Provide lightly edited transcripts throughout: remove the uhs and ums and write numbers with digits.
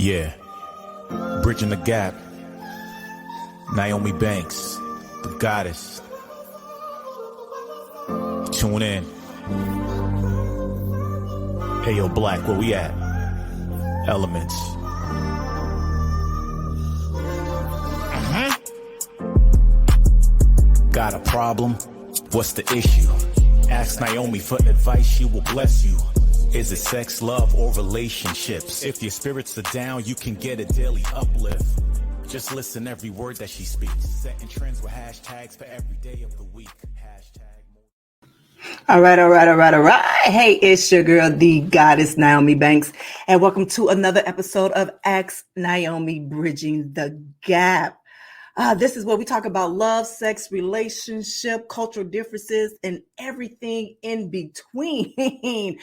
Yeah, bridging the gap. Nyomi Banks, the goddess. Tune in. Hey yo, Black, where we at? Elements. Got a problem? What's the issue? Ask Nyomi for advice, she will bless you. Is it sex, love, or relationships? If your spirits are down, you can get a daily uplift. Just listen every word that she speaks. Setting trends with hashtags for every day of the week. All right. Hey, it's your girl, the goddess Nyomi Banks, and welcome to another episode of Ask Nyomi, Bridging the Gap. This is where we talk about love, sex, relationship, cultural differences, and everything in between.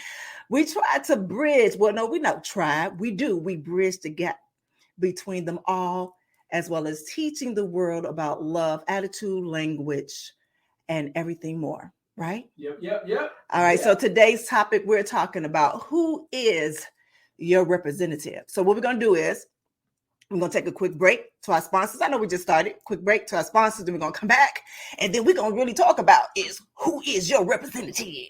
We try to bridge. Well, no, we don't try. We do. We bridge the gap between them all, as well as teaching the world about love, attitude, language, and everything more. Right? Yep. All right. So today's topic, we're talking about who is your representative. So what we're going to do is we're going to take a quick break to our sponsors. I know we just started. Quick break to our sponsors. Then we're going to come back. And then we're going to really talk about is who is your representative.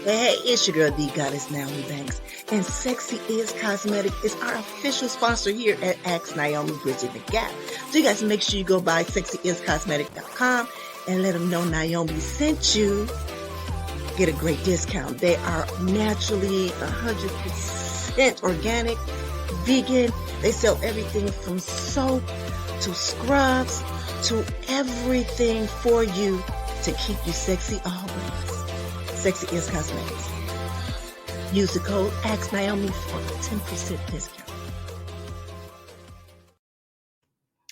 Hey, it's your girl, the goddess Nyomi Banks. And Sexy is Cosmetic is our official sponsor here at Ask Nyomi, Bridging the Gap. So you guys make sure you go by sexyiscosmetic.com and let them know Nyomi sent you. Get a great discount. They are naturally 100% organic, vegan. They sell everything from soap to scrubs to everything for you to keep you sexy always. Sexy is Cosmetics. Use the code Ask Nyomi for a 10% discount.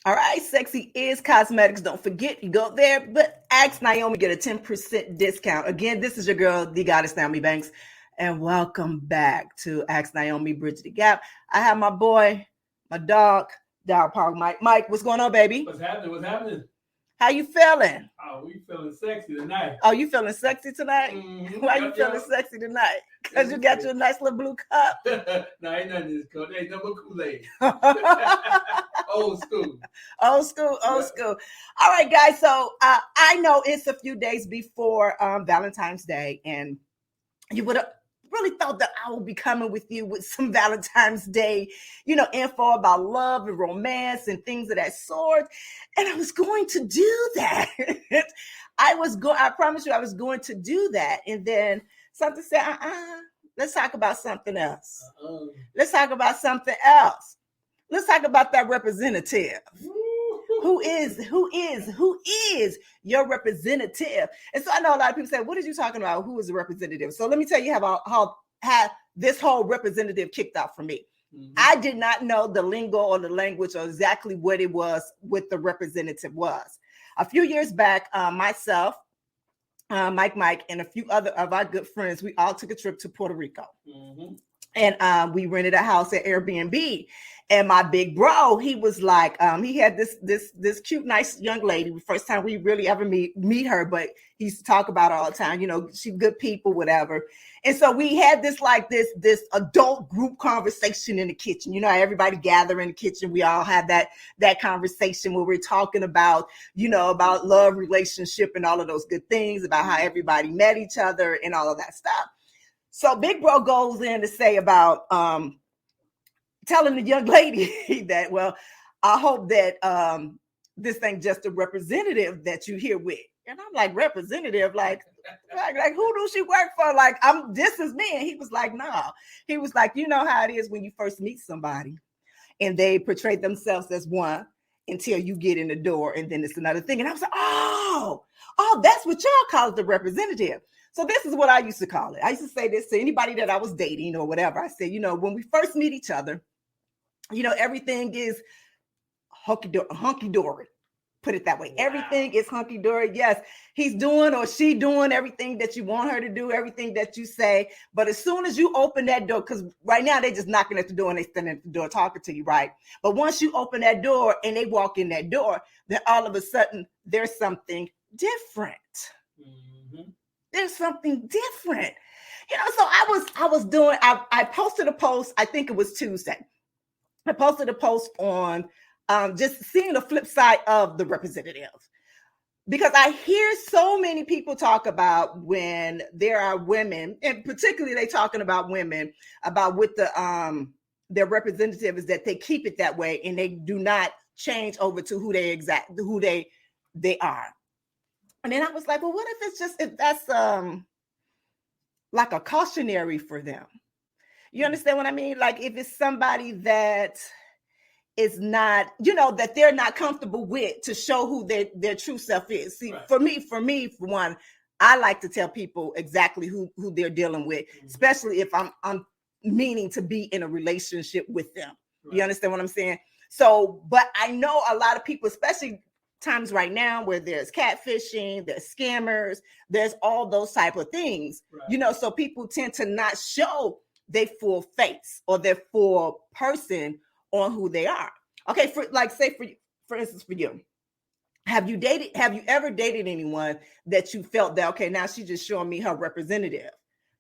All right, Sexy is Cosmetics. Don't forget, you go there, but Ask Nyomi, get a 10% discount. Again, this is your girl, the goddess Nyomi Banks, and welcome back to Ask Nyomi, Bridge the Gap. I have my boy, my dog Park, Mike. Mike, what's going on, baby? What's happening? How you feeling? Oh, we feeling sexy tonight. Oh, you feeling sexy tonight? Mm-hmm. Why you feeling sexy tonight? Because you got your nice little blue cup? No, ain't nothing in this cup. Ain't no Kool-Aid. Old school. All right, guys. So I know it's a few days before Valentine's Day, and you would have really thought that I would be coming with you with some Valentine's Day, info about love and romance and things of that sort. And I was going to do that. I promise you I was going to do that. And then something said, let's talk about something else. Let's talk about something else. Let's talk about that representative. Who is your representative? And so I know a lot of people say, what are you talking about? Who is the representative? So let me tell you how this whole representative kicked off for me. Mm-hmm. I did not know the lingo or the language or exactly what it was, what the representative was. A few years back, myself, Mike, and a few other of our good friends, we all took a trip to Puerto Rico. Mm-hmm. And we rented a house at Airbnb. And my big bro, he was like, he had this cute, nice young lady. The first time we really ever meet her, but he used to talk about her all the time. She's good people, whatever. And so we had this adult group conversation in the kitchen. Everybody gather in the kitchen. We all had that conversation where we're talking about, about love, relationship, and all of those good things, about how everybody met each other and all of that stuff. So big bro goes in to say about telling the young lady that, well, I hope that this ain't just a representative that you here with. And I'm like, representative? Like who do she work for? Like, this is me. And he was like, no. He was like, you know how it is when you first meet somebody and they portray themselves as one until you get in the door and then it's another thing. And I was like, oh, that's what y'all call it, the representative. So this is what I used to call it. I used to say this to anybody that I was dating or whatever. I said, when we first meet each other, everything is hunky-dory. Put it that way. Wow. Everything is hunky-dory. Yes, he's doing or she doing everything that you want her to do, everything that you say. But as soon as you open that door, because right now they're just knocking at the door and they standing at the door talking to you, right? But once you open that door and they walk in that door, then all of a sudden there's something different. Mm-hmm. There's something different. So I posted a post, I think it was Tuesday. I posted a post on just seeing the flip side of the representative. Because I hear so many people talk about when there are women, and particularly they talking about women, about with the their representative is that they keep it that way and they do not change over to who they are. And then I was like, well, what if that's like a cautionary for them? You understand what I mean? Like if it's somebody that is not, that they're not comfortable with, to show who their true self is. See, right. For me, for one, I like to tell people exactly who they're dealing with, especially if I'm meaning to be in a relationship with them. Right. You understand what I'm saying? So, but I know a lot of people, especially times right now where there's catfishing, there's scammers, there's all those type of things, right. So people tend to not show their full face or their full person on who they are. Okay, for instance, for you, have you ever dated anyone that you felt that, okay, now she's just showing me her representative?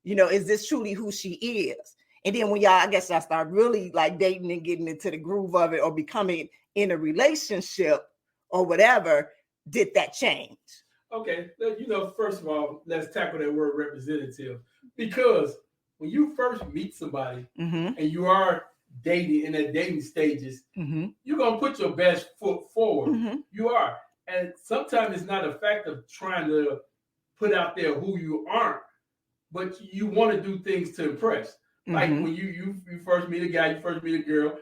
Is this truly who she is? And then when y'all start really like dating and getting into the groove of it or becoming in a relationship or whatever, did that change? Okay, first of all, let's tackle that word representative, because when you first meet somebody and you are dating in the dating stages, you're gonna put your best foot forward. You are, and sometimes it's not a fact of trying to put out there who you aren't, but you want to do things to impress. Like when you first meet a guy, you first meet a girl,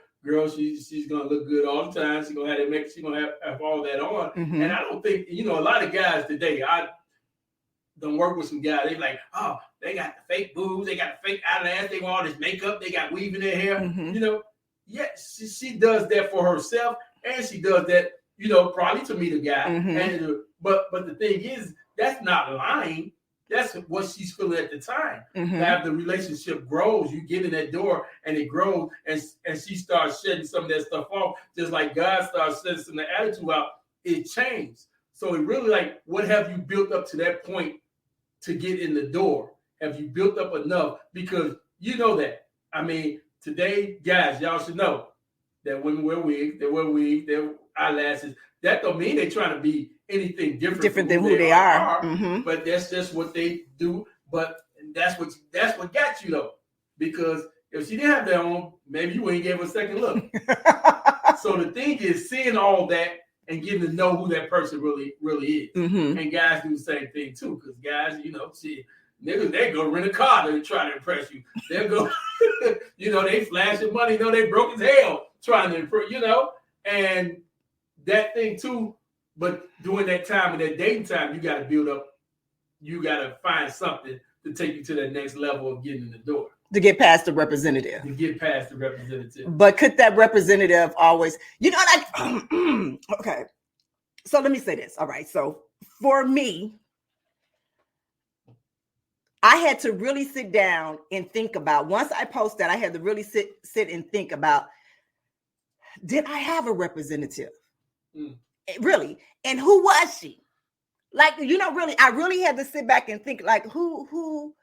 she's gonna look good all the time. She's gonna have that makeup, she's gonna have all that on. And I don't think a lot of guys today, I don't work with some guys, they like, oh, they got the fake boobs, they got the fake eyelash, they want all this makeup, they got weave in their hair. Yeah, she does that for herself, and she does that, probably to meet a guy. And but the thing is, that's not lying. That's what she's feeling at the time. As the relationship grows, you get in that door and it grows, and she starts shedding some of that stuff off, just like God starts shedding some of the attitude out. It changed. So it really, like, what have you built up to that point to get in the door? Have you built up enough? Because you know that. I mean, today, guys, y'all should know that women wear wigs, they wear wigs, they wear eyelashes. That don't mean they're trying to be anything different than who they are. But that's just what they do. But that's what got you, though. Because if she didn't have that on, maybe you ain't gave her a second look. So the thing is, seeing all that and getting to know who that person really is. And guys do the same thing too, because guys, niggas, they go rent a car to try to impress you. They'll go, they flashing money, they broke as hell trying to impress, and that thing too. But during that time, in that dating time, you got to build up, you got to find something to take you to that next level of getting in the door. To get past the representative. But could that representative always, okay. So let me say this. All right. So for me, I had to really sit down and think about, once I post that, I had to really sit and think about, did I have a representative? Really? And who was she? Like, really, I really had to sit back and think, like, who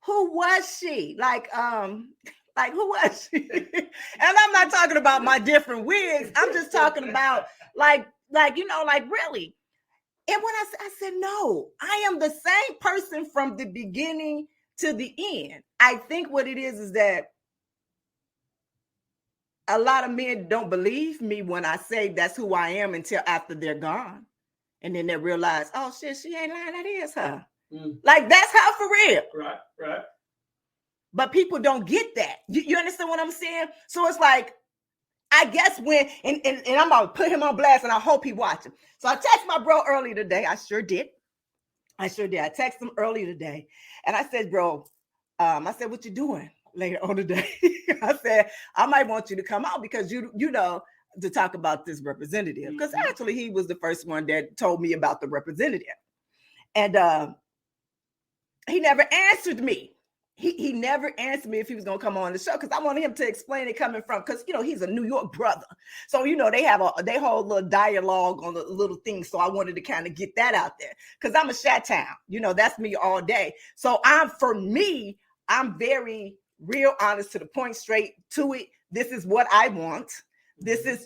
was she? Like who was she? And I'm not talking about my different wigs. I'm just talking about like really. And when I said, no, I am the same person from the beginning to the end. I think what it is that a lot of men don't believe me when I say that's who I am until after they're gone. And then they realize, oh shit, she ain't lying, that is her. Like, that's her for real. Right. But people don't get that. You understand what I'm saying? So it's like, I guess when, and I'm going to put him on blast, and I hope he watching. So I texted my bro earlier today. I sure did. I texted him earlier today. And I said, bro, what you doing later on today? I said, I might want you to come out because to talk about this representative. Because actually he was the first one that told me about the representative. And he never answered me. He never answered me if he was going to come on the show, because I wanted him to explain it coming from, because, he's a New York brother. So, they have they whole little dialogue on the little thing. So I wanted to kind of get that out there, because I'm a Chi-Town, that's me all day. So I'm very real honest, to the point, straight to it. This is what I want. This is,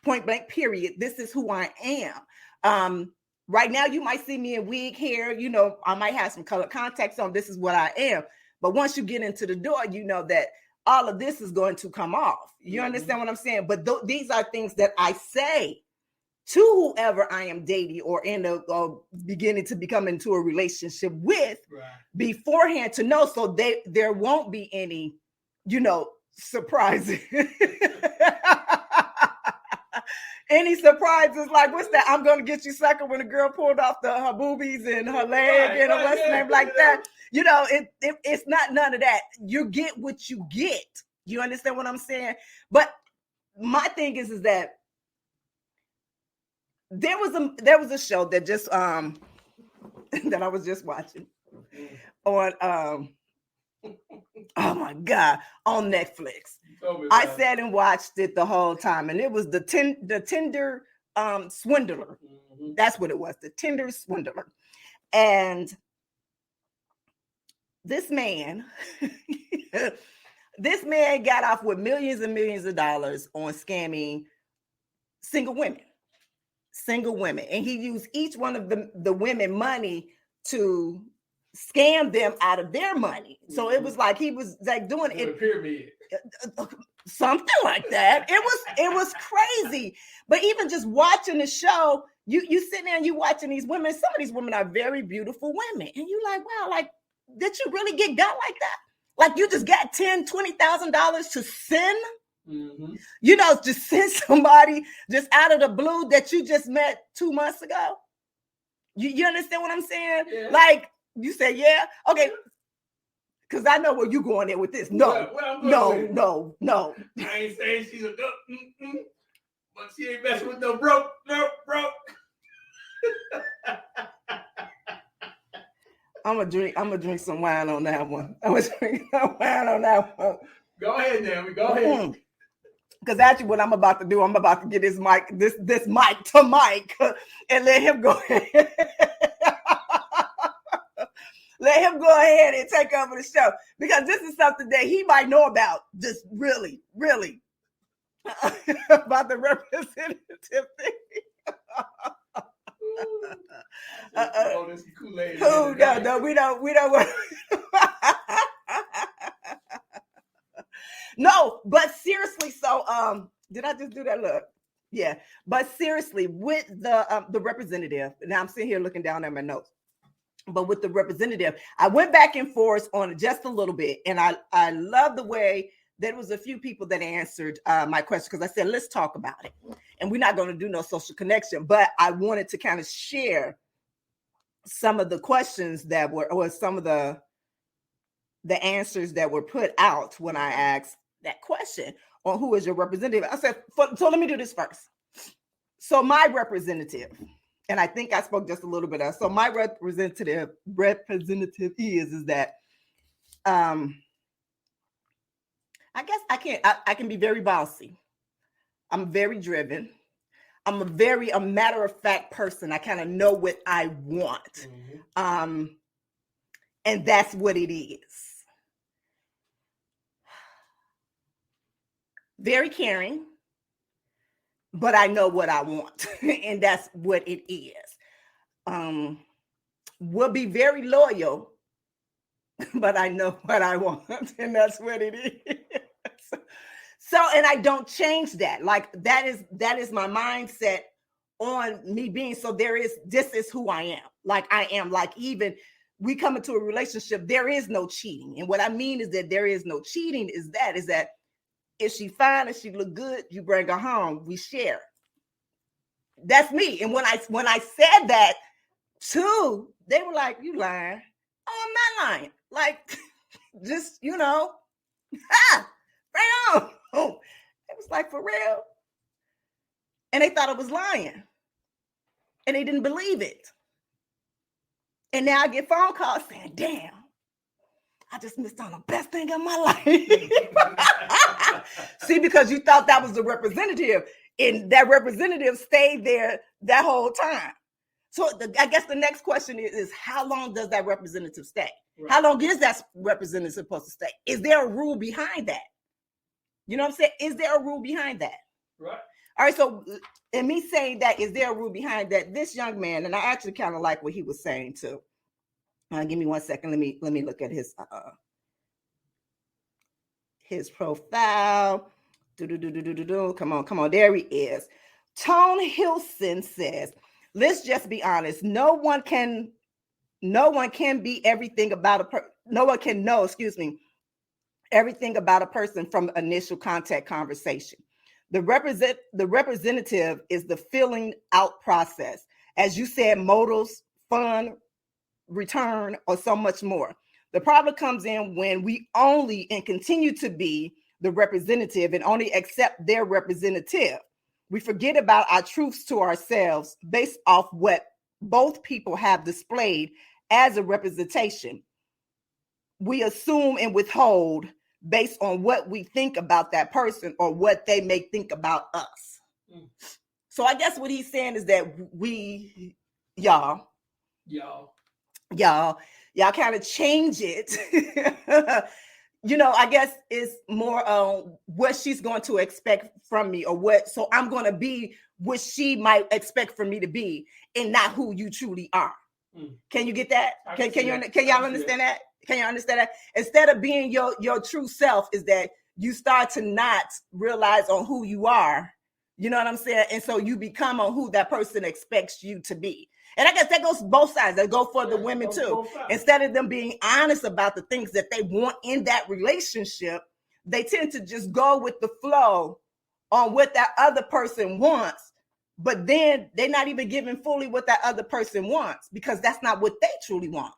point blank period. This is who I am. Right now, you might see me in wig hair. I might have some colored contacts on. This is what I am. But once you get into the door, you know that all of this is going to come off. You understand what I'm saying? But these are things that I say to whoever I am dating or beginning to become into a relationship with beforehand to know, so there won't be any, surprises. Any surprises like, what's that? I'm going to get you sucker when a girl pulled off her boobies and her leg and what's the name like that. It's not none of that. You get what you get. You understand what I'm saying? But my thing is that there was a show that just that I was just watching on oh my God, on Netflix. I sat and watched it the whole time, and it was the Tinder swindler. That's what it was, the Tinder swindler. And this man got off with millions and millions of dollars on scamming single women, and he used each one of the women money to scam them out of their money. So it was like he was like doing it pyramid, something like that. It was crazy. But even just watching the show, you sitting there and you watching these women. Some of these women are very beautiful women, and you like, wow, like, did you really get got like that? Like, you just got $10,000-$20,000 to send? Just send somebody just out of the blue that you just met 2 months ago. You understand what I'm saying? Yeah. Like, you say, yeah, okay, because I know where you going there with this. No. I ain't saying she's a duck, but she ain't messing with no broke. I'm gonna drink some wine on that one. I'm gonna drink some wine on that one. Go ahead, Naomi. Go ahead. Because actually, what I'm about to do, I'm about to get this mic to Mike, and let him go ahead. Let him go ahead and take over the show, because this is something that he might know about, just really, really, about the representative thing. No, we don't. No, but seriously, so did I just do that? Look, yeah, but seriously, with the representative, now I'm sitting here looking down at my notes. But with the representative, I went back and forth on it just a little bit. And I love the way there was a few people that answered my question, because I said, let's talk about it. And we're not going to do no social connection, but I wanted to kind of share some of the questions that were, or some of the answers that were put out when I asked that question on who is your representative. I said, so let me do this first. So my representative, and I think I spoke just a little bit of, so my representative is that I guess I can be very bossy. I'm very driven. I'm a matter of fact person. I kind of know what I want. And that's what it is. Very caring, but I know what I want, and that's what it is. Will be very loyal, but I know what I want, and that's what it is. So, and I don't change that. Like, that is my mindset on me being. So this is who I am. Like, I am, like, even we come into a relationship, there is no cheating. And what I mean is that there is no cheating is that if she fine and she look good, you bring her home, we share. That's me. And when I said that too, they were like, you lying. Oh, I'm not lying. Like, just, right on. It was like, for real. And they thought I was lying. And they didn't believe it. And now I get phone calls saying, damn, I just missed on the best thing in my life. See, because you thought that was the representative, and that representative stayed there that whole time. So I guess the next question is how long does that representative stay? Right. How long is that representative supposed to stay? Is there a rule behind that? You know what I'm saying? Is there a rule behind that? Right. All right. So, in me saying that, is there a rule behind that? This young man, and I actually kind of like what he was saying too. Give me 1 second. Let me look at his profile. Come on. There he is. Tone Hilson says, "Let's just be honest. No one can be everything about a person. No one can know, everything about a person from initial contact conversation. The representative is the filling out process. As you said, motives, fun, return, or so much more. The problem comes in when we only and continue to be the representative and only accept their representative. We forget about our truths to ourselves based off what both people have displayed as a representation. We assume and withhold based on what we think about that person or what they may think about us." So I guess what he's saying is that y'all kind of change it. I guess it's more on what she's going to expect from me, or what. So I'm going to be what she might expect for me to be, and not who you truly are. Can you get that? Can y'all understand that? Can you understand that? Instead of being your true self, is that you start to not realize on who you are. You know what I'm saying? And so you become on who that person expects you to be. And I guess that goes both sides. That go for the women too. Instead of them being honest about the things that they want in that relationship, they tend to just go with the flow on what that other person wants. But then they're not even giving fully what that other person wants, because that's not what they truly want.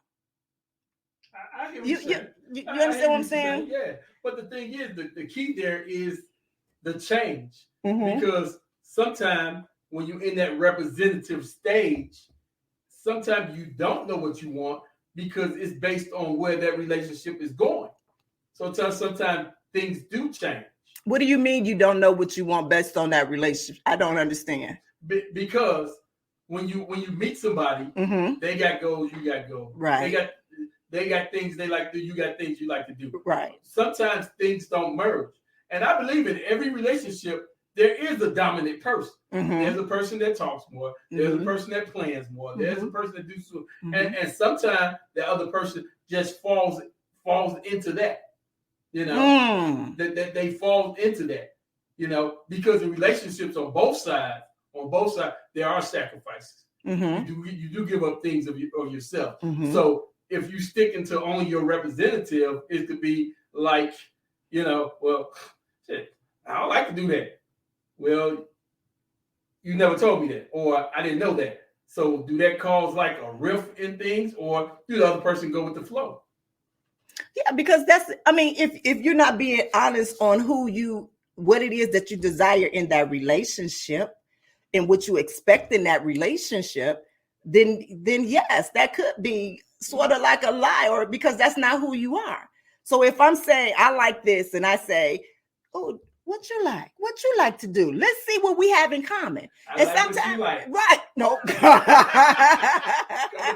I get what you understand what I'm saying? Yeah. But the thing is, the key there is the change. Because sometimes when you're in that representative stage, sometimes you don't know what you want because it's based on where that relationship is going. So sometimes things do change. What do you mean you don't know what you want based on that relationship? I don't understand. Because when you meet somebody, they got goals, you got goals. Right. They got things they like to do, you got things you like to do. Right. Sometimes things don't merge. And I believe in every relationship, there is a dominant person. There's a person that talks more. There's a person that plans more. There's a person that does so. And sometimes the other person just falls into that. That they fall into that. Because in relationships on both sides, there are sacrifices. You do give up things of yourself. So if you stick into only your representative, is to be like, well, shit, I don't like to do that. Well, you never told me that, or I didn't know that. So do that cause like a rift in things, or do the other person go with the flow? Yeah, because if you're not being honest on what it is that you desire in that relationship and what you expect in that relationship, then yes, that could be sort of like a lie, or because that's not who you are. So if I'm saying I like this and I say, oh, what you like to do? Let's see what we have in common. I like sometimes, what you like. Right? No. Coming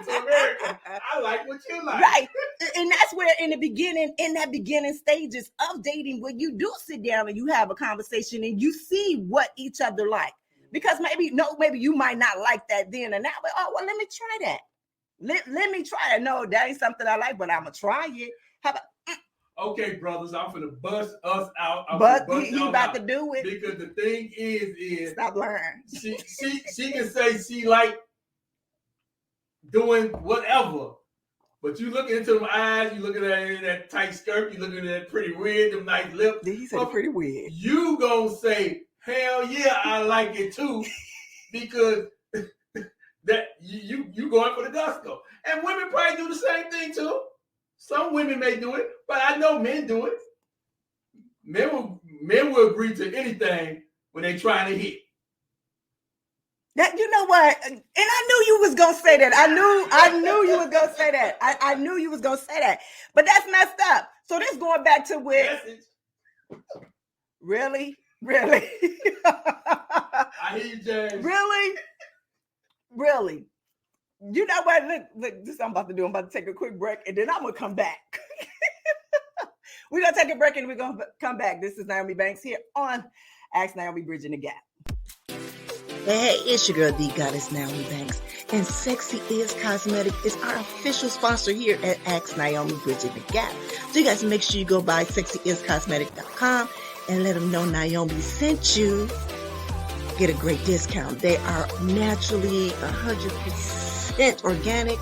to America, I like what you like. Right, and that's where in that beginning stages of dating, where you do sit down and you have a conversation and you see what each other like. Because maybe you might not like that then and now, but let me try that. Let me try it. No, that ain't something I like, but I'm gonna try it. How about? Okay, brothers, I'm gonna bust us out. But he about to do it, because the thing is stop lying. She can say she like doing whatever, but you looking into them eyes, you looking at that tight skirt, you looking at that pretty wig, them nice lips. He said pretty wig. You gonna say, hell yeah, I like it too, because that you going for the gusto. And women probably do the same thing too. Some women may do it, but I know men do it. Men will agree to anything when they're trying to hit. That, you know what? And I knew you was gonna say that. I knew you was gonna say that. I knew you was gonna say that. But that's messed up. So this going back to where. Really? I hear you, James. Really? You know what? Look, this is what I'm about to do. I'm about to take a quick break and then I'm gonna come back. We're going to take a break and we're going to come back. This is Nyomi Banks here on Ask Nyomi, Bridging the Gap. Hey, it's your girl, the goddess Nyomi Banks. And Sexy Is Cosmetic is our official sponsor here at Ask Nyomi, Bridging the Gap. So you guys make sure you go by sexyiscosmetic.com and let them know Nyomi sent you. Get a great discount. They are naturally 100% organic,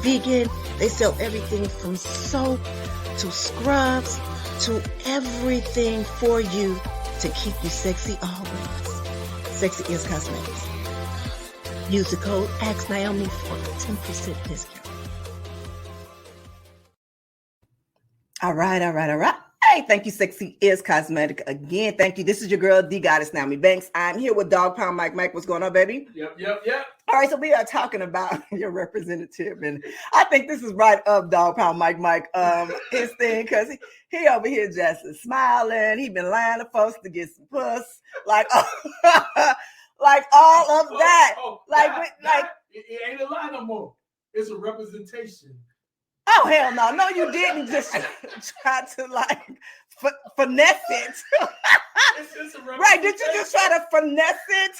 vegan. They sell everything from soap to scrubs to everything for you to keep you sexy always. Sexy Is Cosmetics. Use the code Ask Nyomi for a 10% discount. All right. Hey, thank you, Sexy Is Cosmetic. Again, thank you. This is your girl, the goddess Nyomi Banks. I'm here with Dog Pound Mike. Mike, what's going on, baby? Yep. All right, so we are talking about your representative, and I think this is right up Dog Pound Mike, his thing, because he over here just smiling. He been lying to folks to get some puss, like all of that. It ain't a lie no more. It's a representation. Oh, hell no. No, you didn't just try to finesse it. It's a right, did you just try to finesse it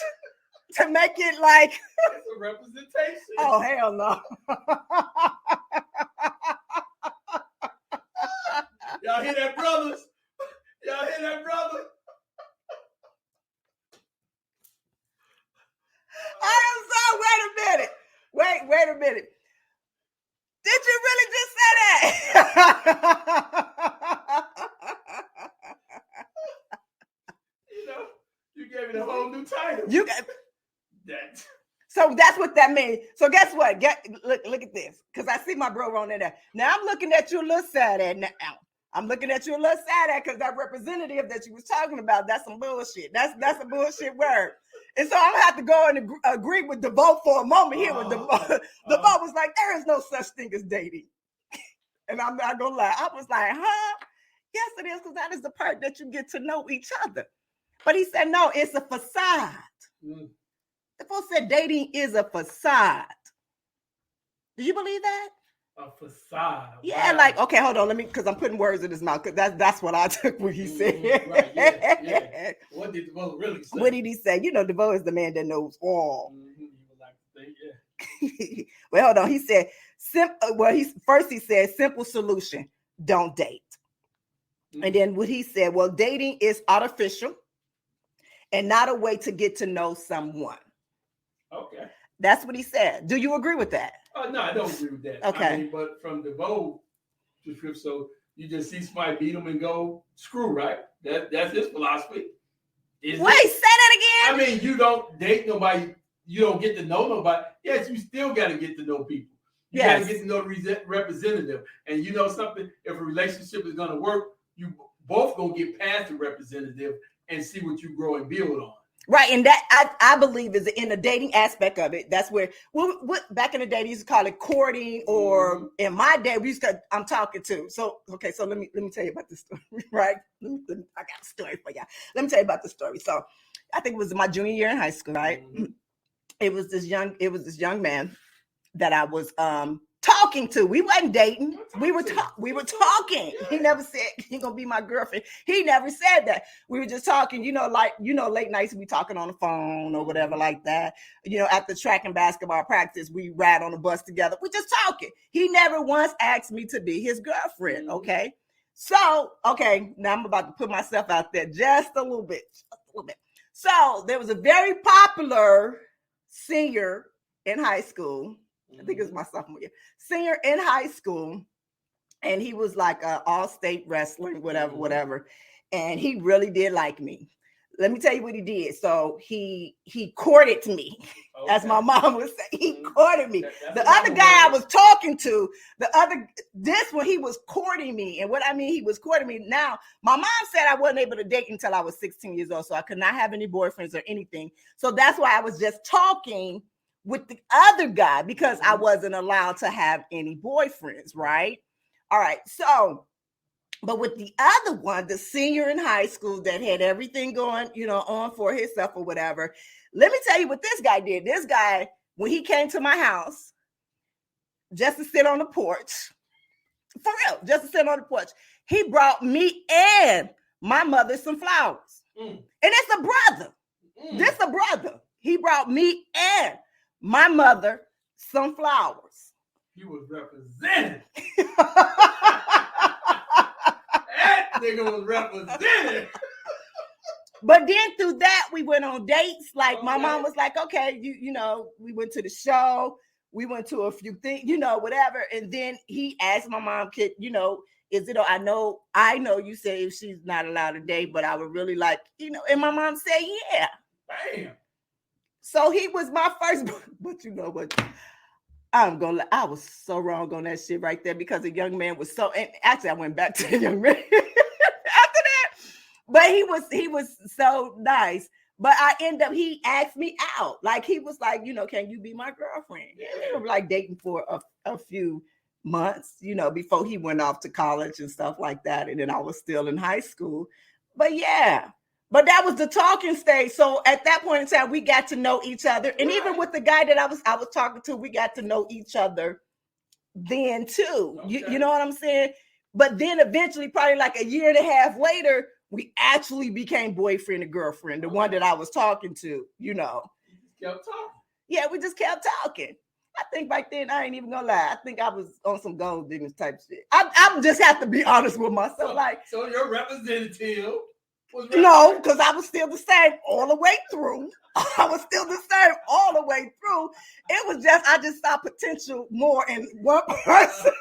to make it like... It's a representation. Oh, hell no. Y'all hear that, brothers? Y'all hear that, brother? I am so... Wait a minute. Did you really just say that? You gave it a whole new title. You got that. So that's what that means. So guess what? Look at this. Because I see my bro on there. Now I'm looking at you a little sad at now. I'm looking at you a little sad at because that representative that you was talking about, that's some bullshit. That's a bullshit word. And so I'm gonna have to go and agree with DeVoe for a moment here. With DeVoe was like, there is no such thing as dating. And I'm not gonna lie. I was like, huh? Yes, it is, because that is the part that you get to know each other. But he said, no, it's a facade. DeVoe said dating is a facade. Do you believe that? A facade. Yeah, wow. like, okay, hold on, because I'm putting words in his mouth, because that's what I took what he said. Right, yeah. What did DeVoe really say? What did he say? You know, DeVoe is the man that knows all. You would like to think, yeah. Well, hold on. He said, he said, simple solution, don't date. And then what he said, well, dating is artificial and not a way to get to know someone. Okay. That's what he said. Do you agree with that? No, I don't agree with that. Okay. I mean, but from DeVoe description, so you just see somebody beat them and go screw, right? That's his philosophy. Say that again. I mean, you don't date nobody. You don't get to know nobody. Yes, you still got to get to know people. You got to get to know the representative. And you know something? If a relationship is going to work, you both going to get past the representative and see what you grow and build on. Right, and that I believe is in the dating aspect of it. That's where what back in the day they used to call it courting, or in my day we used to I'm talking to. So okay, so let me tell you about this story, right? I got a story for y'all. Let me tell you about the story. So I think it was my junior year in high school, right? It was this young man that I was talking to. We wasn't dating. We were talking. He never said he gonna be my girlfriend. He never said that. We were just talking, late nights we talking on the phone or whatever like that. After track and basketball practice, we ride on the bus together. We just talking. He never once asked me to be his girlfriend. Okay. So, now I'm about to put myself out there just a little bit. So there was a very popular senior in high school. I think it was my sophomore year. Senior in high school. And he was like all-state wrestling, whatever. And he really did like me. Let me tell you what he did. So he courted me, as my mom would say. He courted me. The other guy I was talking to, this one, he was courting me. And what I mean, he was courting me. Now, my mom said I wasn't able to date until I was 16 years old. So I could not have any boyfriends or anything. So that's why I was just talking with the other guy, because I wasn't allowed to have any boyfriends, right? All right. So, but with the other one, the senior in high school that had everything going, on for himself or whatever. Let me tell you what this guy did. This guy, when he came to my house just to sit on the porch, For real, just to sit on the porch. He brought me and my mother some flowers. And it's a brother. This a brother. He brought me and my mother some flowers. He was represented. That nigga was represented. But then through that, we went on dates. Like my mom was like, okay, you know, we went to the show. We went to a few things, you know, whatever. And then he asked my mom, kid, you know, is it, I know you say she's not allowed to date, but I would really like, you know, and my mom said, yeah. Bam. So he was my first, but you know what? I was so wrong on that shit right there because the young man was so, and actually I went back to the young man after that, but he was so nice. But he asked me out. Like he was like, you know, can you be my girlfriend? Yeah. And we were like dating for a few months, you know, before he went off to college and stuff like that. And then I was still in high school. But yeah. But that was the talking stage. So at that point in time, we got to know each other. And even with the guy that I was talking to, we got to know each other then too. Okay. You know what I'm saying? But then eventually, probably like a year and a half later, we actually became boyfriend and girlfriend, the one that I was talking to, you know. You kept talking. Yeah, we just kept talking. I think back then, I ain't even gonna lie. I think I was on some gold diggers type shit. I just have to be honest with myself. So your representative was no, because I was still the same all the way through. I was still the same all the way through. It was just, I just saw potential more in one person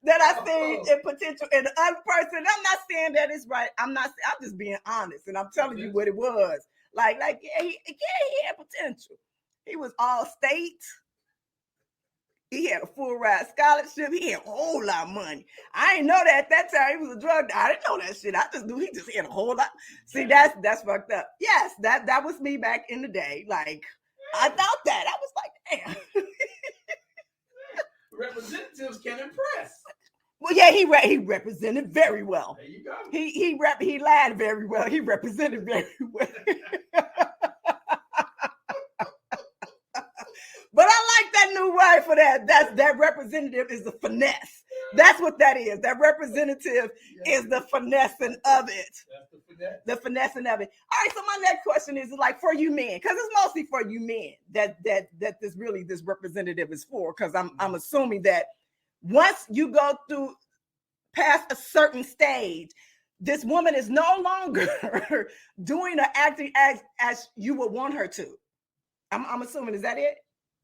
that I seen in potential in the other person. I'm not saying that it's right. I'm just being honest. And I'm telling you what it was. Like, yeah, he had potential. He was all state. He had a full ride scholarship. He had a whole lot of money. I didn't know that at that time. He was a drug dealer. I didn't know that shit. I just knew he just had a whole lot. See, that's fucked up. Yes, that was me back in the day. Like, I thought that. I was like, damn. Representatives can impress. Well, yeah, he represented very well. There you go. He lied very well. He represented very well. But I like that new word for that. That representative is the finesse. That's what that is. That representative is the finessing of it. That's the finesse. The finessing of it. All right. So my next question is like for you men, because it's mostly for you men that this representative is for. Because I'm assuming that once you go through past a certain stage, this woman is no longer doing or acting as you would want her to. I'm assuming, is that it?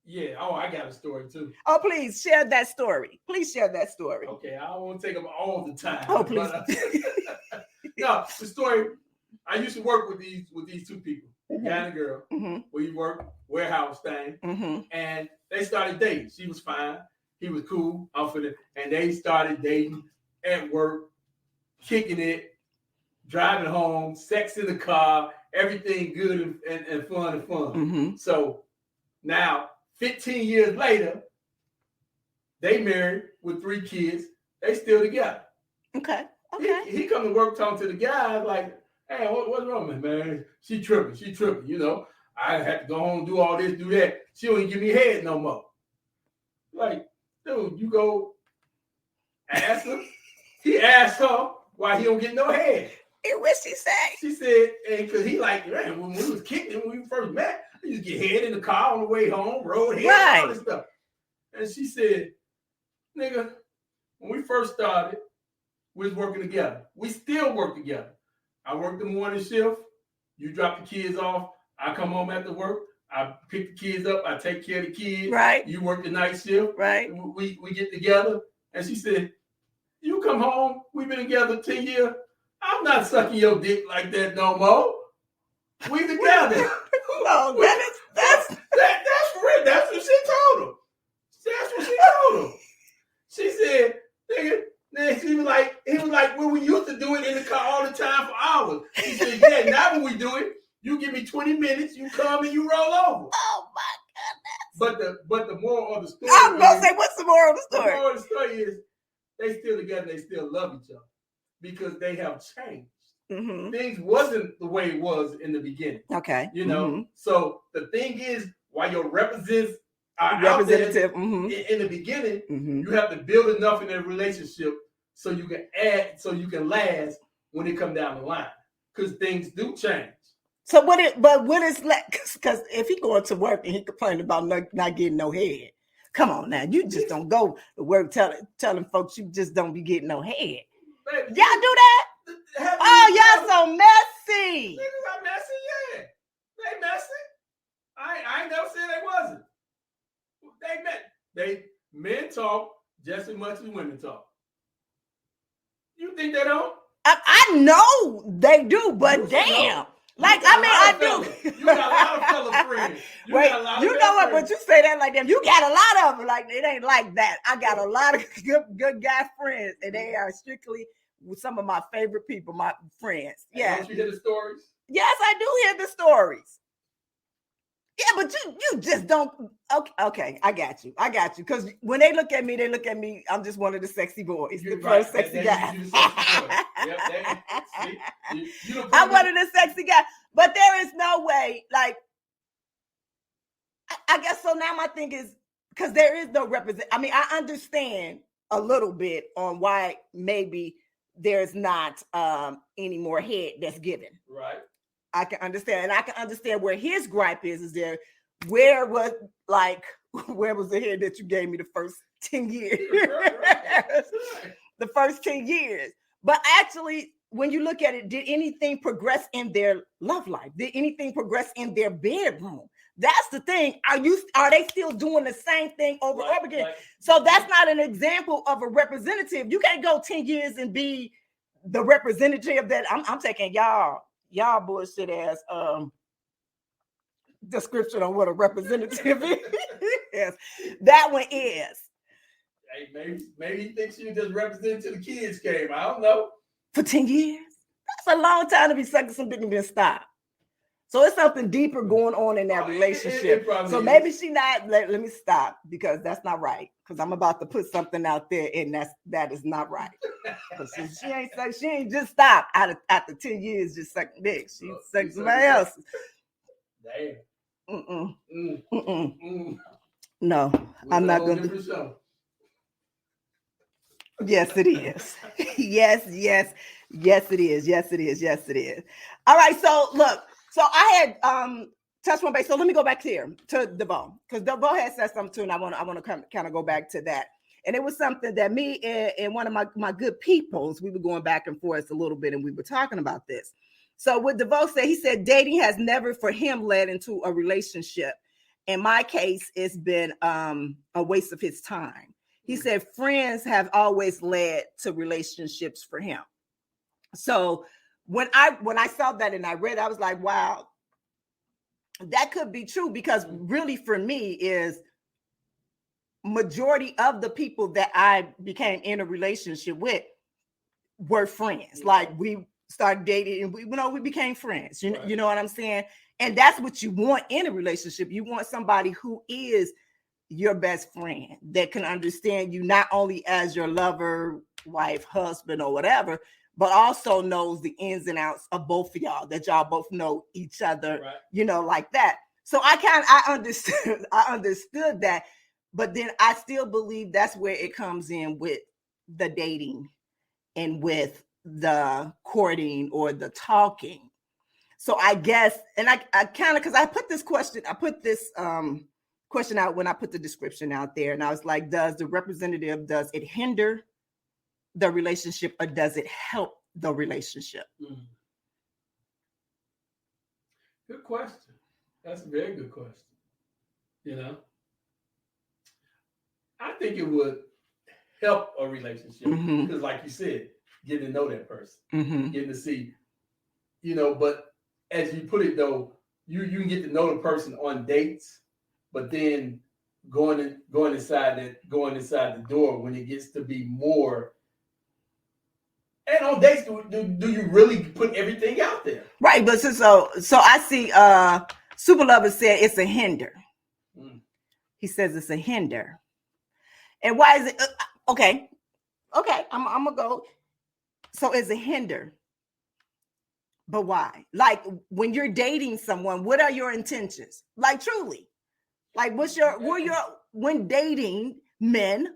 Yeah. Oh, I got a story too. Oh, please share that story. Please share that story. Okay, I don't want to take them all the time. Oh, please. No, the story. I used to work with these two people, guy and a girl. Mm-hmm. We worked warehouse thing, and they started dating. She was fine. He was cool. And they started dating at work, kicking it, driving home, sex in the car, everything good and fun. Mm-hmm. So now, 15 years later, they married with 3 kids. They still together. Okay. He come to work talking to the guy like, hey, what's wrong with me, man? She tripping. You know, I had to go home, do all this, do that. She don't even give me head no more. Like, dude, you go ask her. He asked her why he don't get no head. And what she say? She said, because he like, man, when we was kicking, when we first met, he used to get head in the car on the way home, road head, all this stuff. And she said, nigga, when we first started, we was working together. We still work together. I work the morning shift. You drop the kids off. I come home after work. I pick the kids up. I take care of the kids. Right. You work the night shift. Right. We get together. And she said, you come home. We've been together 10 years. I'm not sucking your dick like that no more. We together. No, that's for real. That's what she told him. She said, nigga, then he was like, when we used to do it in the car all the time for hours. She said, yeah, now when we do it, you give me 20 minutes, you come and you roll over. Oh my goodness. But the moral of the story, I'm gonna say, what's the moral of the story? The moral of the story is they still together, they still love each other because they have changed. Mm-hmm. Things wasn't the way it was in the beginning. Okay. You know, so the thing is, while your representative representative. In the beginning, you have to build enough in a relationship so you can last when it come down the line, because things do change. So what is like? Because if he going to work and he complaining about not getting no head, come on now, you just don't go to work telling folks you just don't be getting no head. Baby, y'all do that? Y'all so messy. Niggas are messy, yeah. They messy. I ain't never said they wasn't. Men talk just as much as women talk. You think they don't? I know they do, but damn. Like, I do. You got a lot of fellow friends. You know what? But you say that like them. You got a lot of them. Like, it ain't like that. I got a lot of good guy friends, and they are strictly some of my favorite people, my friends. Yeah. Don't you hear the stories? Yes, I do hear the stories. Yeah, but you just don't. Okay, I got you. Because when they look at me, I'm just one of the sexy boys, the first sexy guy. I'm one of the sexy guys. But there is no way, like, I guess so now my thing is, because there is no I understand a little bit on why maybe there's not any more head that's given. Right. I can understand, and I can understand where his gripe is there. Where was the head that you gave me the first 10 years? The first 10 years. But actually, when you look at it, did anything progress in their love life? Did anything progress in their bedroom? That's the thing. Are they still doing the same thing over and over again? Right. So that's not an example of a representative. You can't go 10 years and be the representative that I'm taking y'all bullshit ass description on what a representative is. Yes, that one is. Hey, maybe he thinks you just representing till the kids came. I don't know. For 10 years? That's a long time to be sucking some dick and then stop. So it's something deeper going on in that relationship. So maybe she not. Let me stop, because that's not right. Because I'm about to put something out there, and that is not right. She ain't just stopped after 10 years just sucking dick. She sucked somebody else. Damn. No, I'm not going to. Yes, it is. Yes, it is. All right, so look. So I had touched one base. So let me go back here to DeVoe, because DeVoe had said something too, and I want to kind of go back to that. And it was something that me and one of my good peoples, we were going back and forth a little bit, and we were talking about this. So what DeVoe said, he said dating has never for him led into a relationship. In my case, it's been a waste of his time. He said friends have always led to relationships for him. So when I saw that and I read, I was like, wow, that could be true, because really for me is majority of the people that I became in a relationship with were friends. Like, we started dating and we became friends. You know what I'm saying? And that's what you want in a relationship. You want somebody who is your best friend, that can understand you not only as your lover, wife, husband, or whatever, but also knows the ins and outs of both of y'all, that y'all both know each other, like that. So I understood that, but then I still believe that's where it comes in with the dating and with the courting or the talking. So I guess, and I kind of, because I put this question out when I put the description out there, and I was like, does it hinder the relationship, or does it help the relationship? Good question. That's a very good question. I think it would help a relationship, because like you said, getting to know that person, getting to see, but as you put it though, you can get to know the person on dates, but then going inside the door when it gets to be more. And on dates, do you really put everything out there? Right, but so I see Super Lover said it's a hinder. He says it's a hinder. And why is it? Okay, I'm gonna go. So it's a hinder. But why? Like, when you're dating someone, what are your intentions? Like, truly. Like, when dating men,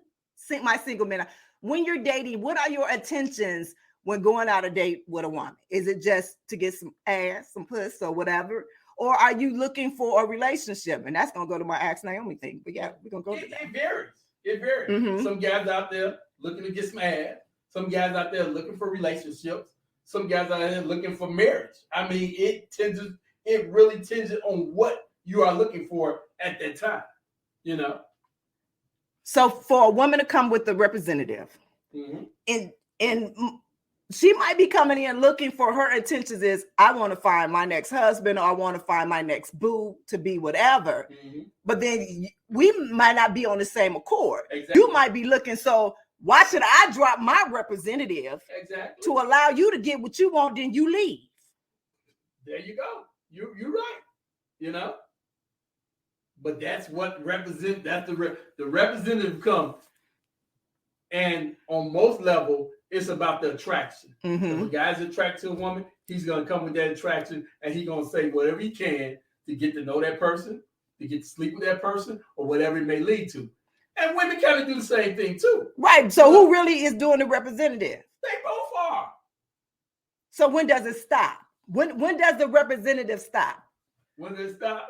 my single men, when you're dating, what are your intentions when going out a date with a woman? Is it just to get some ass, some puss, or whatever? Or are you looking for a relationship? And that's going to go to my Ask Nyomi thing. But yeah, we're going to go to that. It varies. It varies. Mm-hmm. Some guys out there looking to get some ass. Some guys out there looking for relationships. Some guys out there looking for marriage. I mean, it really tends on what you are looking for at that time, you know? So for a woman to come with a representative, and she might be coming in looking for, her intentions is, I want to find my next husband, or I want to find my next boo to be whatever. Mm-hmm. But then we might not be on the same accord. Exactly. You might be looking, so why should I drop my representative to allow you to get what you want, then you leave? There you go. You're right. You know? But that's what the representative comes. And on most level, it's about the attraction. Mm-hmm. If a guy's attracted to a woman, he's going to come with that attraction, and he's going to say whatever he can to get to know that person, to get to sleep with that person, or whatever it may lead to. And women kind of do the same thing too. Right. So who really is doing the representative? They both are. So when does it stop? When does the representative stop? When does it stop?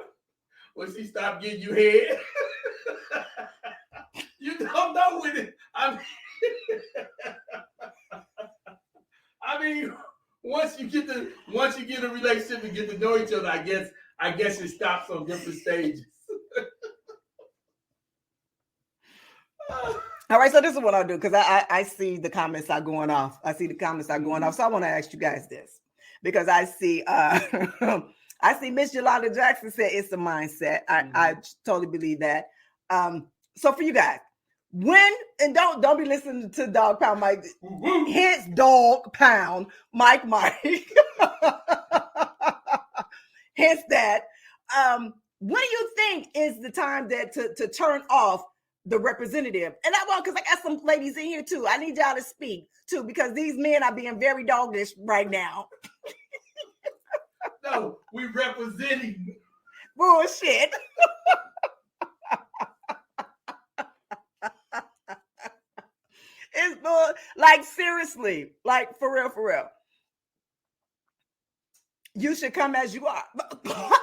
When she stop getting you head. You don't know when it. I mean, once you get a relationship and get to know each other, I guess it stops on different stages. All right, so this is what I'll do, because I see the comments are going off. So I want to ask you guys this, because I see Miss Yolanda Jackson said it's a mindset. I totally believe that. So for you guys, and don't be listening to Dog Pound Mike. Hence Dog Pound Mike. Hence that. When do you think is the time that to turn off the representative? And I want, because I got some ladies in here too. I need y'all to speak too, because these men are being very doggish right now. No, we representing bullshit. It's like, seriously, like for real. You should come as you are. All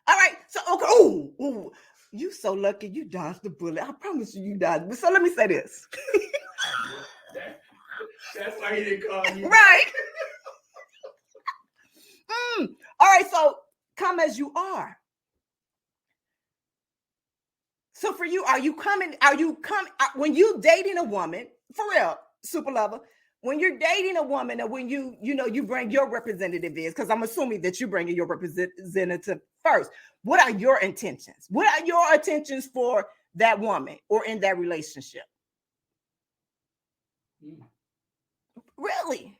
right. So okay. Ooh, you so lucky you dodged the bullet. I promise you dodged. So let me say this. That's why he didn't call you. Right. All right. So come as you are. So for you, are you coming when you dating a woman, for real, super lover, when you're dating a woman, and when you bring your representative is, because I'm assuming that you're bringing your representative first. What are your intentions? What are your intentions for that woman or in that relationship? Really?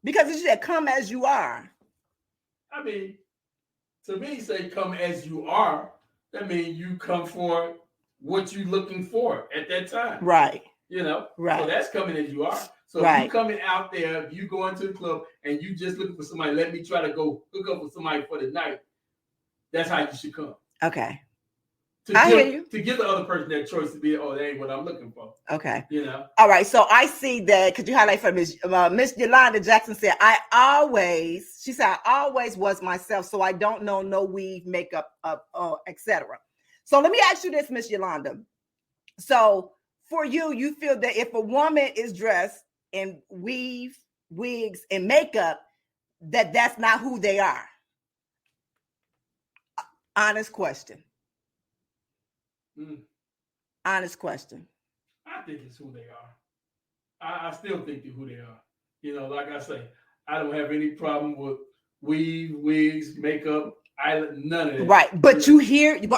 Because you said come as you are. I mean, to me, say come as you are. That means you come for what you're looking for at that time. Right. You know? Right. So that's coming as you are. So if you coming out there, if you go into the club and you just looking for somebody, let me try to go hook up with somebody for the night. That's how you should come. Okay. Hear you. To give the other person that choice to be, that ain't what I'm looking for. Okay. You know? All right. So I see that, could you highlight for Miss Yolanda Jackson said, I always was myself, so I don't know no weave, makeup, etc. So let me ask you this, Miss Yolanda. So for you feel that if a woman is dressed in weave, wigs, and makeup, that's not who they are? Honest question. Honest question. I think it's who they are. I still think they're who they are. You know, like I say, I don't have any problem with weave, wigs, makeup, none of that. Right. But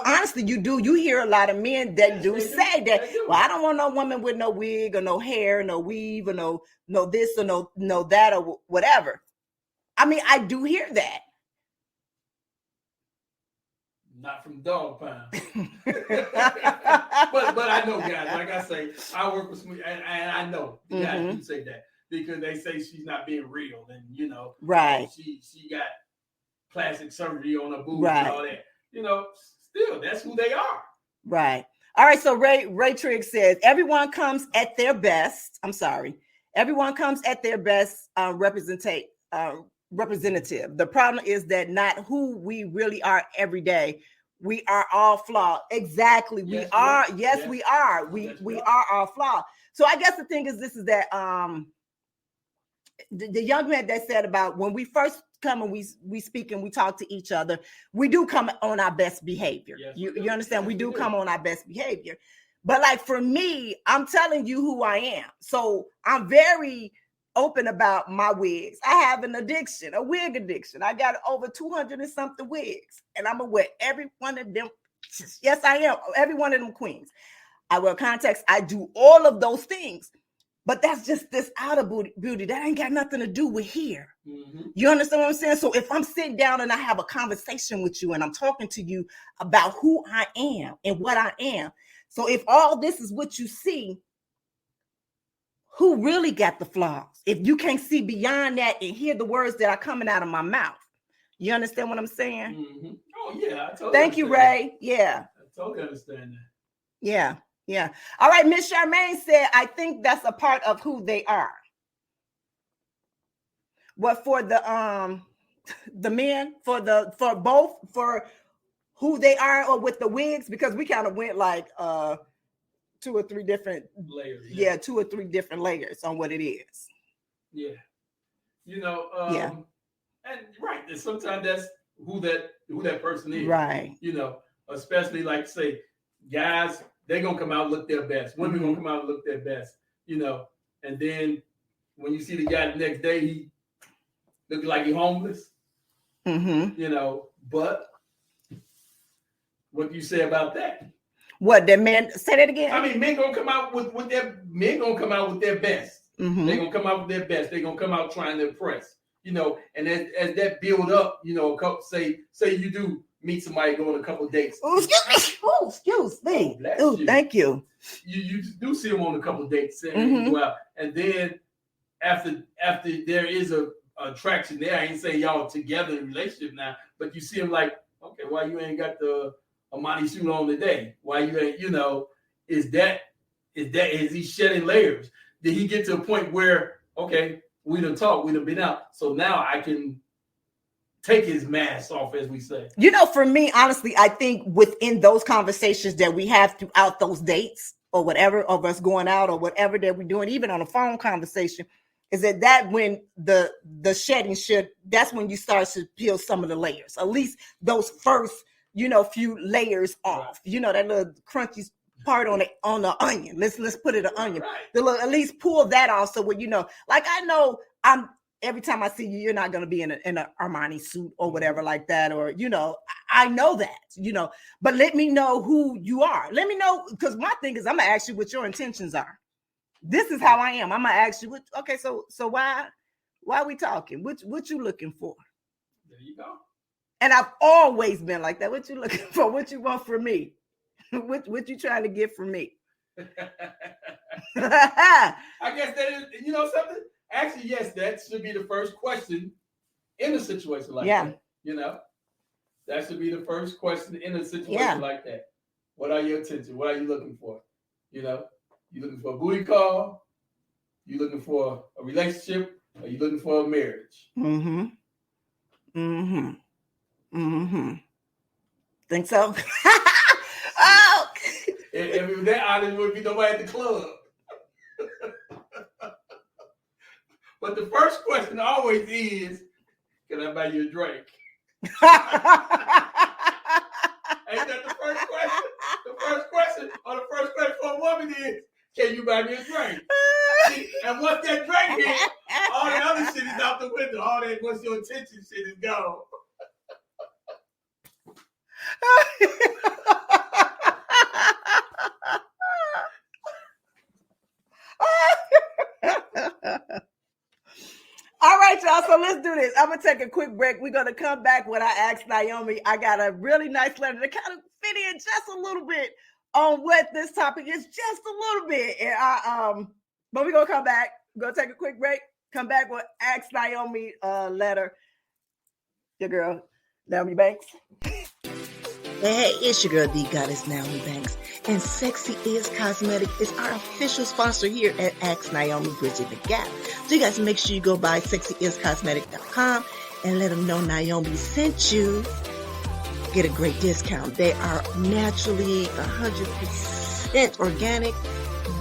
honestly, you hear a lot of men that say that, well, I don't want no woman with no wig or no hair, no weave or no this or no that or whatever. I mean, I do hear that. Not from Dog Pound. but I know guys, like I say, I work with some, and I know the guys do say that because they say she's not being real, and right. She got plastic surgery on her boobs and all that. still, that's who they are. Right. All right. So Ray Trigg says everyone comes at their best. I'm sorry. Everyone comes at their best representative. The problem is that not who we really are every day. We are all flawed. Exactly. Yes, we are. yes, Yes, yes. we are. We are all flawed. So I guess the thing is this is that the young man that said about when we first come and we speak and we talk to each other, we do come on our best behavior. Yes, you understand? Yes, we do come on our best behavior. But like for me, I'm telling you who I am. So I'm very open about my wigs. I have an addiction, a wig addiction. I got over 200 and something wigs, and I'm gonna wear every one of them. Yes, I am. Every one of them queens. I wear contacts. I do all of those things. But that's just this outer beauty. That ain't got nothing to do with here. Mm-hmm. You understand what I'm saying? So if I'm sitting down and I have a conversation with you and I'm talking to you about who I am and what I am. So if all this is what you see, who really got the flaws? If you can't see beyond that and hear the words that are coming out of my mouth. You understand what I'm saying? Mm-hmm. Oh, yeah. I totally Thank you, Ray. That. Yeah. I totally understand that. Yeah. Yeah. All right. Miss Charmaine said, I think that's a part of who they are. What for the men, for both, for who they are or with the wigs, because we kind of went like 2 or 3 different layers. Yeah, 2 or 3 different layers on what it is. Yeah. You know, and right. And sometimes that's who that person is. Right. You know, especially like say, guys, they're gonna come out and look their best. Women gonna come out and look their best, you know. And then when you see the guy the next day, he looking like he's homeless. Mm-hmm. You know, but what do you say about that? What the men say that again? I mean, men gonna come out with their best. Mm-hmm. They're gonna come out with their best. They're gonna come out trying to impress, you know. And as that build up, you know, say you do meet somebody, go on a couple of dates. Oh, excuse me. Oh, thank you. You do see them on a couple of dates, and go out, and then after there is a attraction there. I ain't saying y'all together in a relationship now, but you see them like, okay, why you ain't got the Amani suit on today? Why you ain't? You know, is he shedding layers? Did he get to a point where okay, we done talked, we done been out, so now I can take his mask off, as we say. You know, for me, honestly, I think within those conversations that we have throughout those dates or whatever of us going out or whatever that we're doing, even on a phone conversation, is that when the shedding that's when you start to peel some of the layers, at least those first, you know, few layers off, you know, that little crunchy part on the onion. Let's put it an onion. Right. At least pull that off. So when you know, like I know every time I see you, you're not going to be in an Armani suit or whatever like that. Or, you know, I know that, you know, but let me know who you are. Let me know. Because my thing is, I'm going to ask you what your intentions are. This is how I am. I'm going to ask you, okay, so why are we talking? What you looking for? There you go. And I've always been like that. What you looking for? What you want from me? What you trying to get from me? I guess that is, you know something? Actually, yes, that should be the first question in a situation like that. You know, that should be the first question in a situation like that. What are your intentions? What are you looking for? You know, you looking for a booty call? You looking for a relationship? Or you looking for a marriage? Mm-hmm. Mm-hmm. Mm-hmm. Think so? Oh! If that honest, would be nobody at the club. But the first question always is, can I buy you a drink? Ain't that the first question? The first question for a woman is, can you buy me a drink? And once that drink hit, all the other shit is out the window. All that, what's your attention shit is gone. All right, y'all. So let's do this. I'm gonna take a quick break. We're gonna come back when I Ask Nyomi. I got a really nice letter that kind of fit in just a little bit on what this topic is, just a little bit. And but we're gonna come back. We're gonna take a quick break. Come back with Ask Nyomi letter. Your girl, Nyomi Banks. Hey, it's your girl, the goddess Nyomi Banks, and Sexy is Cosmetic is our official sponsor here at Ask Nyomi Bridging the Gap. So you guys make sure you go by sexyiscosmetic.com and let them know Nyomi sent you. Get a great discount. They are naturally 100% organic,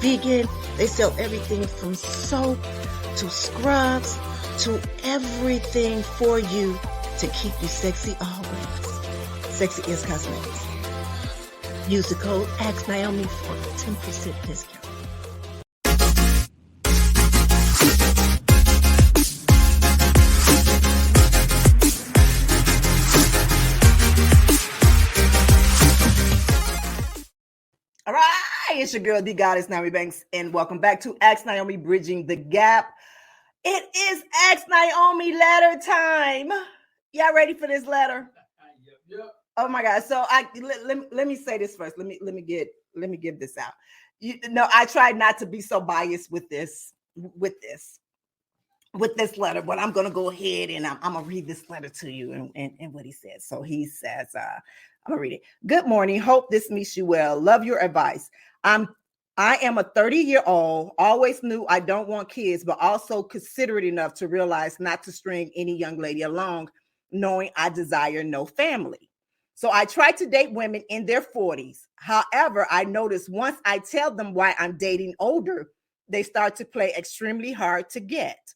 vegan. They sell everything from soap to scrubs to everything for you to keep you sexy always. Sexy is Cosmetics. Use the code Ask Nyomi for a 10% discount. All right, it's your girl, the goddess Nyomi Banks, and welcome back to Ask Nyomi Bridging the Gap. It is Ask Nyomi letter time. Y'all ready for this letter? Yep. Oh my God! So let me say this first. Let me give this out. I tried not to be so biased with this letter, but I'm gonna go ahead and I'm gonna read this letter to you and what he says. So he says, I'm gonna read it. Good morning. Hope this meets you well. Love your advice. I am a 30-year-old. Always knew I don't want kids, but also considerate enough to realize not to string any young lady along, knowing I desire no family. So I try to date women in their 40s. However, I notice once I tell them why I'm dating older, they start to play extremely hard to get.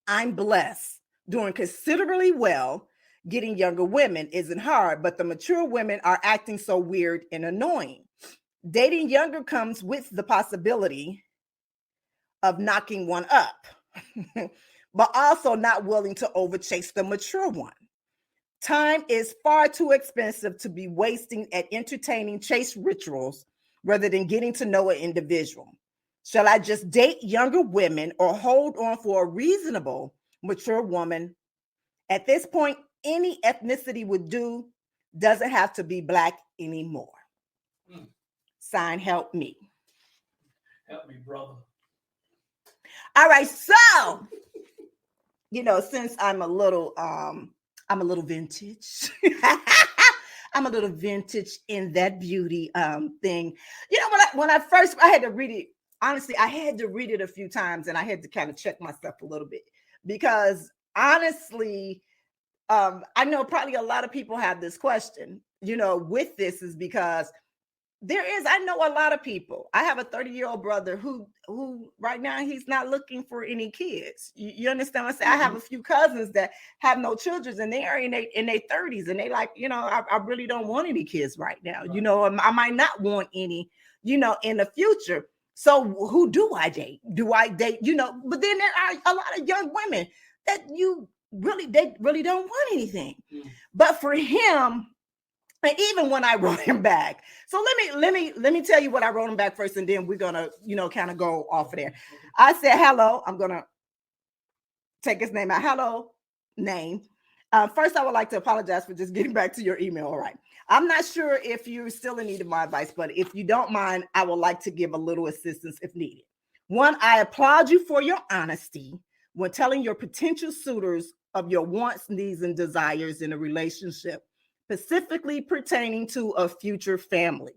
I'm blessed, doing considerably well. Getting younger women isn't hard, but the mature women are acting so weird and annoying. Dating younger comes with the possibility of knocking one up, but also not willing to overchase the mature one. Time is far too expensive to be wasting at entertaining chase rituals rather than getting to know an individual. Shall I just date younger women or hold on for a reasonable, mature woman? At this point, any ethnicity would do. Doesn't have to be Black anymore. Sign, help me. Help me, brother. All right, so since I'm a little vintage. I'm a little vintage in that beauty thing. When I first I had to read it. Honestly, I had to read it a few times, and I had to kind of check myself a little bit because honestly, I know probably a lot of people have this question. With this is because I know a lot of people. I have a 30-year-old brother who right now he's not looking for any kids. You understand what I'm saying? I have a few cousins that have no children and they are in their 30s and they like, I really don't want any kids right now. Right. I might not want any, in the future. So who do I date? Do I date, but then there are a lot of young women that they really don't want anything. But for him, and even when I wrote him back, so let me tell you what I wrote him back first, and then we're gonna, kind of go off of there. I said, hello, I'm gonna take his name out. Hello, name. First, I would like to apologize for just getting back to your email. All right. I'm not sure if you're still in need of my advice, but if you don't mind, I would like to give a little assistance if needed. One, I applaud you for your honesty when telling your potential suitors of your wants, needs, and desires in a relationship, specifically pertaining to a future family.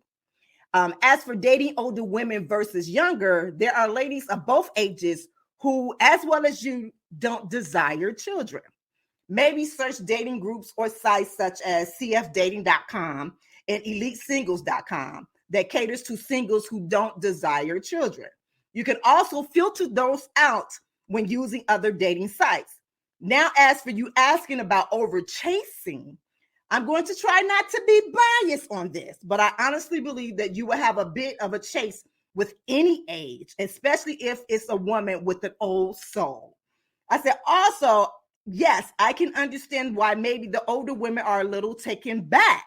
As for dating older women versus younger, there are ladies of both ages who, as well as you, don't desire children. Maybe search dating groups or sites such as cfdating.com and elitesingles.com that caters to singles who don't desire children. You can also filter those out when using other dating sites. Now, as for you asking about over chasing, I'm going to try not to be biased on this, but I honestly believe that you will have a bit of a chase with any age, especially if it's a woman with an old soul. I said, also, yes, I can understand why maybe the older women are a little taken back.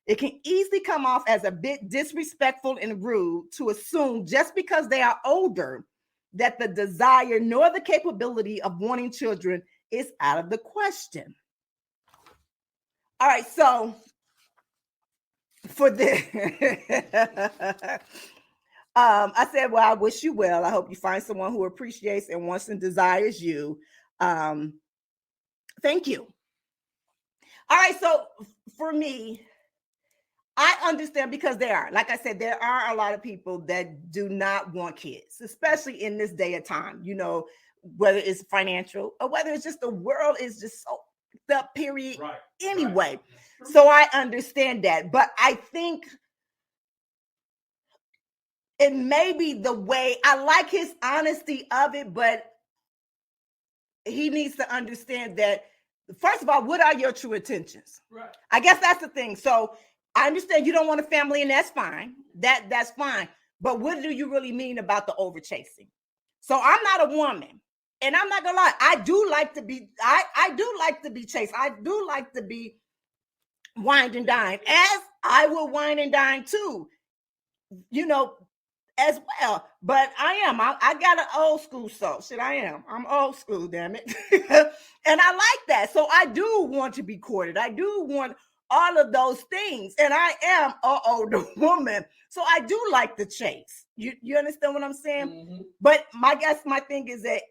It can easily come off as a bit disrespectful and rude to assume just because they are older that the desire nor the capability of wanting children is out of the question. All right, so for this, I said, well, I wish you well. I hope you find someone who appreciates and wants and desires you. Thank you. All right, so for me, I understand because like I said, there are a lot of people that do not want kids, especially in this day of time, whether it's financial or whether it's just the world is just so the period anyway. Right. So I understand that, but I think it may be the way I like his honesty of it, but he needs to understand that, first of all, what are your true intentions? Right. I guess that's the thing. So I understand you don't want a family, and that's fine. That's fine. But what do you really mean about the over chasing? So I'm not a woman, and I'm not gonna lie. I do like to be. I do like to be chased. I do like to be wined and dined, as I will wine and dine too. As well. But I got an old school soul. I'm old school, damn it. And I like that. So I do want to be courted. I do want all of those things. And I am an older woman. So I do like the chase. You understand what I'm saying? Mm-hmm. But my thing is that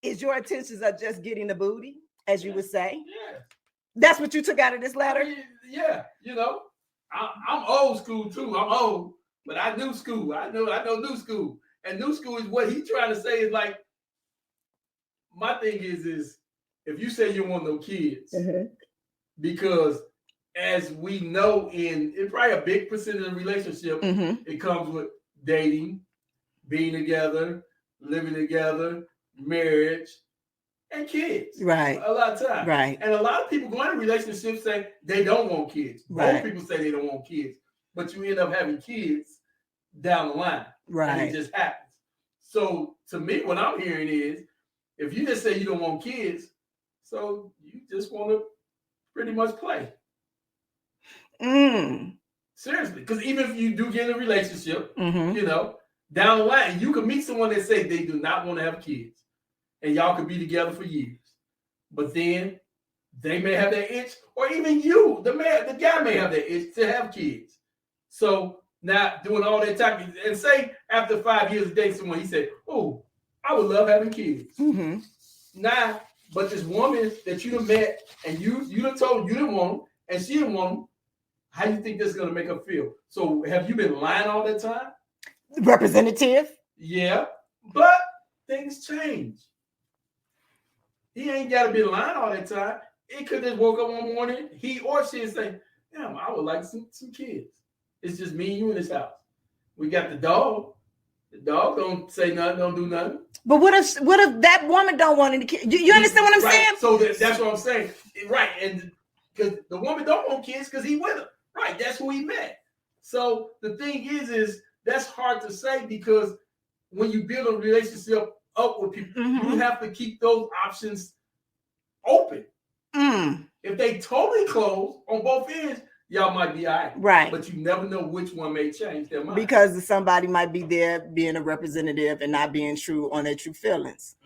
your intentions are just getting the booty, as you would say. Yeah. That's what you took out of this letter? Yeah. I'm old school too. I'm old. But I knew school. I know new school. And new school is what he's trying to say is like, my thing is if you say you want no kids, because as we know in probably a big percentage of the relationship, it comes with dating, being together, living together, marriage, and kids. Right. A lot of times. Right. And a lot of people go into relationships say they don't want kids. Right. Most people say they don't want kids. But you end up having kids down the line. Right. And it just happens. So to me, what I'm hearing is, if you just say you don't want kids, so you just want to pretty much play. Seriously. Because even if you do get in a relationship, down the line, you could meet someone that say they do not want to have kids. And y'all could be together for years. But then they may have that itch, or even you, the guy may have that itch to have kids. So now doing all that time, and say after 5 years of dating someone, he said, "Oh, I would love having kids." Now, but this woman that you done met and you done told you didn't want them, and she didn't want them, how do you think this is gonna make her feel? So have you been lying all that time? Representative? Yeah, but things change. He ain't got to be lying all that time. He could just woke up one morning, he or she, and say, "Damn, I would like some kids. It's just me and you in this house. We got the dog. The dog don't say nothing, don't do nothing." But what if that woman don't want any kids? You understand what I'm saying? So that's what I'm saying. Right. And because the woman don't want kids because he with her. Right. That's who he met. So the thing is that's hard to say, because when you build a relationship up with people, you have to keep those options open. If they totally close on both ends, y'all might be all right. But you never know which one may change their mind. Because somebody might be there being a representative and not being true on their true feelings.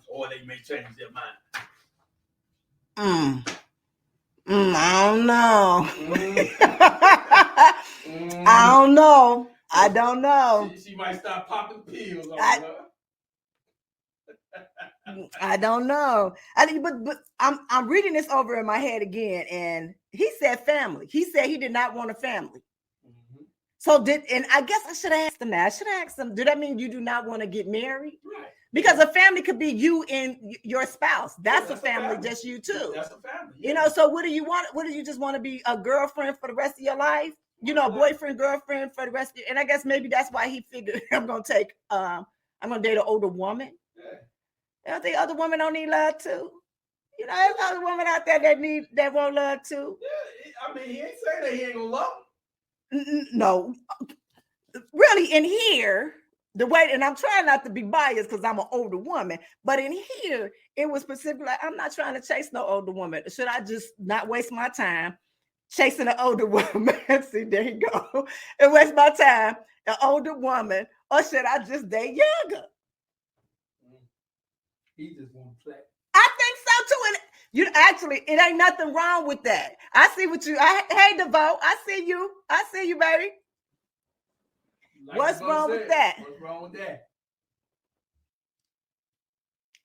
Or they may change their mind. I don't know. I don't know. She might start popping pills on her. I don't know. But I'm reading this over in my head again, and he said family. He said he did not want a family. So and I guess I should have asked him that. I should have asked him, do that mean you do not want to get married? Right. Because a family could be you and your spouse. That's a family, just you too. That's a family. Yeah. So what do you want? What do you just want to be, a girlfriend for the rest of your life? A boyfriend, girlfriend for the rest of your, and I guess maybe that's why he figured I'm gonna date an older woman. Yeah. I think other women don't need love too. There's other women out there that want love too. Yeah, I mean, he ain't saying that he ain't gonna love them. No, really, in here, the way, and I'm trying not to be biased because I'm an older woman, but in here, it was specifically like, I'm not trying to chase no older woman. Should I just not waste my time chasing an older woman? See, there you go. And waste my time, an older woman, or should I just date younger? He just won't play. I think so too. And it ain't nothing wrong with that. I see what you. Hey, DeVoe, I see you, baby. Like What's wrong with that? What's wrong with that?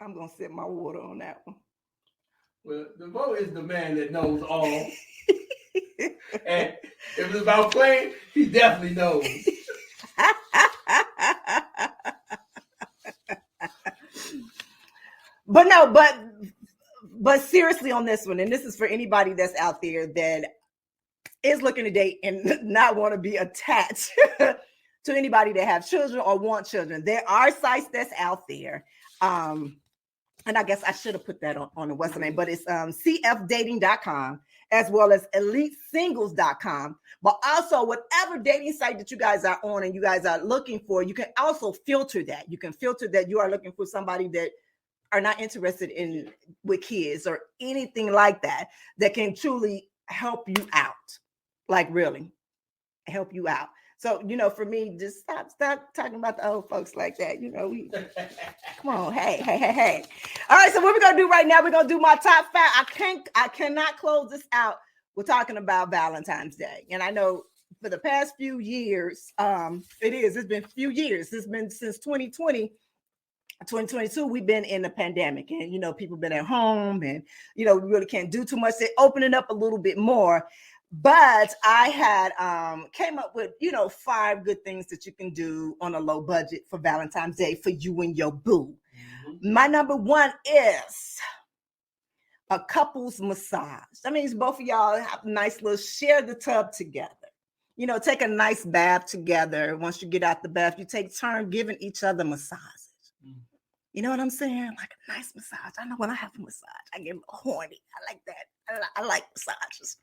I'm gonna sip my water on that one. Well, DeVoe is the man that knows all. and If it's about playing, he definitely knows. But seriously on this one, and this is for anybody that's out there that is looking to date and not want to be attached to anybody that have children or want children. There are sites that's out there. And I guess I should have put that on the what's the name, but it's cfdating.com as well as elitesingles.com. But also whatever dating site that you guys are on and you guys are looking for, you can also filter that. You can filter that you are looking for somebody that are not interested in with kids or anything like that, that can truly help you out. Like really help you out. So, for me, just stop talking about the old folks like that. Come on. Hey. All right. So what we're going to do right now, we're going to do my top 5. I cannot close this out. We're talking about Valentine's Day. And I know for the past few years, it's been a few years. It's been since 2020, 2022, we've been in the pandemic and, people been at home and, we really can't do too much. They're opening up a little bit more. But I had came up with, 5 good things that you can do on a low budget for Valentine's Day for you and your boo. Mm-hmm. My number 1 is a couples massage. That means both of y'all have a nice little share the tub together. Take a nice bath together. Once you get out the bath, you take turn giving each other massages. Mm-hmm. You know what I'm saying? Like a nice massage. I know when I have a massage, I get horny. I like that. I like massages.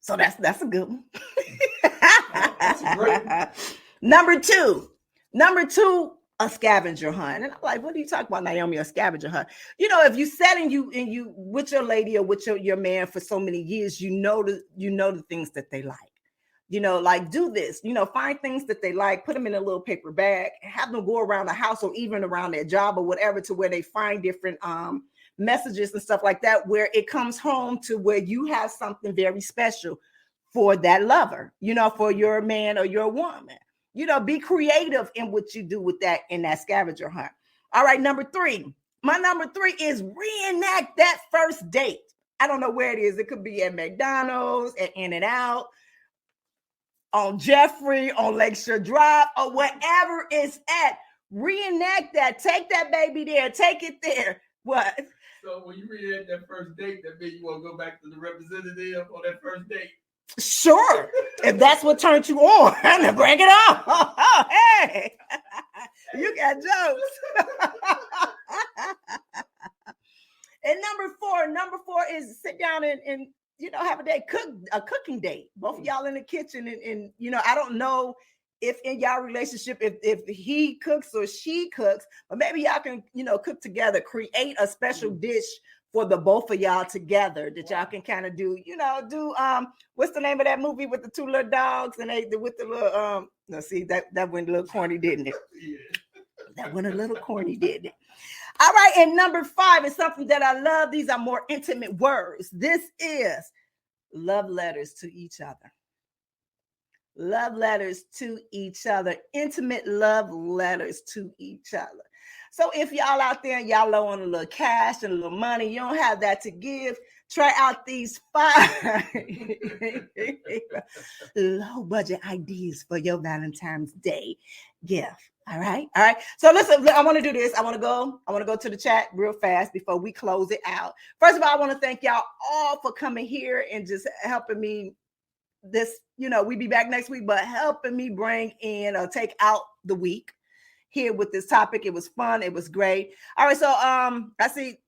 So that's a good one. That's a great one. Number two, a scavenger hunt. And I'm like, what are you talking about, Nyomi? A scavenger hunt? If you set and you with your lady or with your man for so many years, you know the things that they like. Like do this. Find things that they like, put them in a little paper bag, have them go around the house or even around their job or whatever to where they find different messages and stuff like that, where it comes home to where you have something very special for that lover, for your man or your woman. Be creative in what you do with that in that scavenger hunt. All right, number 3. My number 3 is reenact that first date. I don't know where it is. It could be at McDonald's, at In-N-Out, on Jeffrey, on Lakeshore Drive, or wherever it's at. Reenact that. Take that baby there. Take it there. What? So when you reenact that first date, that means you want to go back to the representative on that first date? Sure. If that's what turned you on, then bring it on. Oh, hey, you got jokes. And number four is sit down and have a cooking date. Both of y'all in the kitchen and I don't know if in y'all relationship, if he cooks or she cooks, but maybe y'all can, cook together, create a special dish for the both of y'all together that y'all can kind of do, what's the name of that movie with the 2 little dogs and they with the little, that went a little corny, didn't it? Yeah. That went a little corny, didn't it? All right. And number 5 is something that I love. These are more intimate words. This is love letters to each other. Love letters to each other, intimate love letters to each other. So if y'all out there, y'all low on a little cash and a little money, you don't have that to give, try out these 5 low budget ideas for your Valentine's Day gift. All right. So listen, I want to do this. I want to go to the chat real fast before we close it out. First of all, I want to thank y'all all for coming here and just helping me. This, we be back next week, but helping me bring in or take out the week here with this topic. It was fun. It was great. All right. So, I see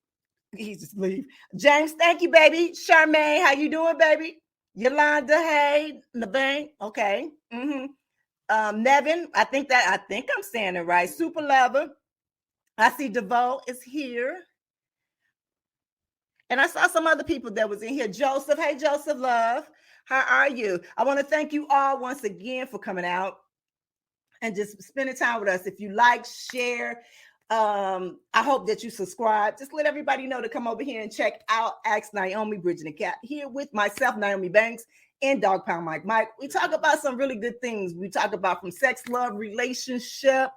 he just leave. James, thank you, baby. Charmaine, how you doing, baby? Yolanda, hey, Naveen. Okay. Mm-hmm. Nevin, I think I'm saying it right. Super lover. I see DeVoe is here. And I saw some other people that was in here. Joseph, hey, Joseph, love. How are you? I want to thank you all once again for coming out and just spending time with us. If you like, share, I hope that you subscribe. Just let everybody know to come over here and check out Ask Nyomi, Bridging the Gap, here with myself, Nyomi Banks, and Dog Pound Mike. We talk about some really good things. We talk about from sex, love, relationship,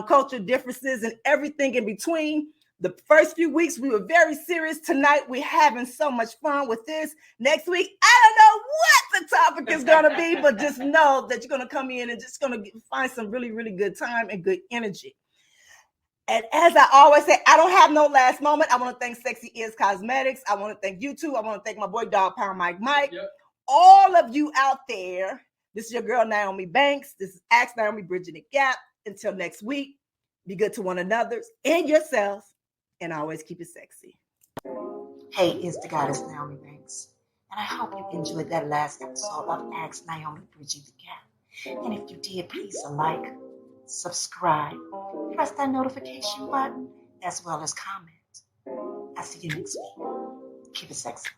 culture differences, and everything in between. The first few weeks, we were very serious. Tonight, we're having so much fun with this. Next week, I don't know what the topic is going to be, but just know that you're going to come in and just going to find some really, really good time and good energy. And as I always say, I don't have no last moment. I want to thank Sexy Is Cosmetics. I want to thank you too. I want to thank my boy Dog Power Mike. Yep. All of you out there. This is your girl, Nyomi Banks. This is Ask Nyomi, Bridging the Gap. Until next week, be good to one another and yourselves, and always keep it sexy. Hey, it's the goddess Nyomi Banks, and I hope you enjoyed that last episode of Ask Nyomi, Bridging the Gap. And if you did, please like, subscribe, press that notification button, as well as comment. I'll see you next week. Keep it sexy.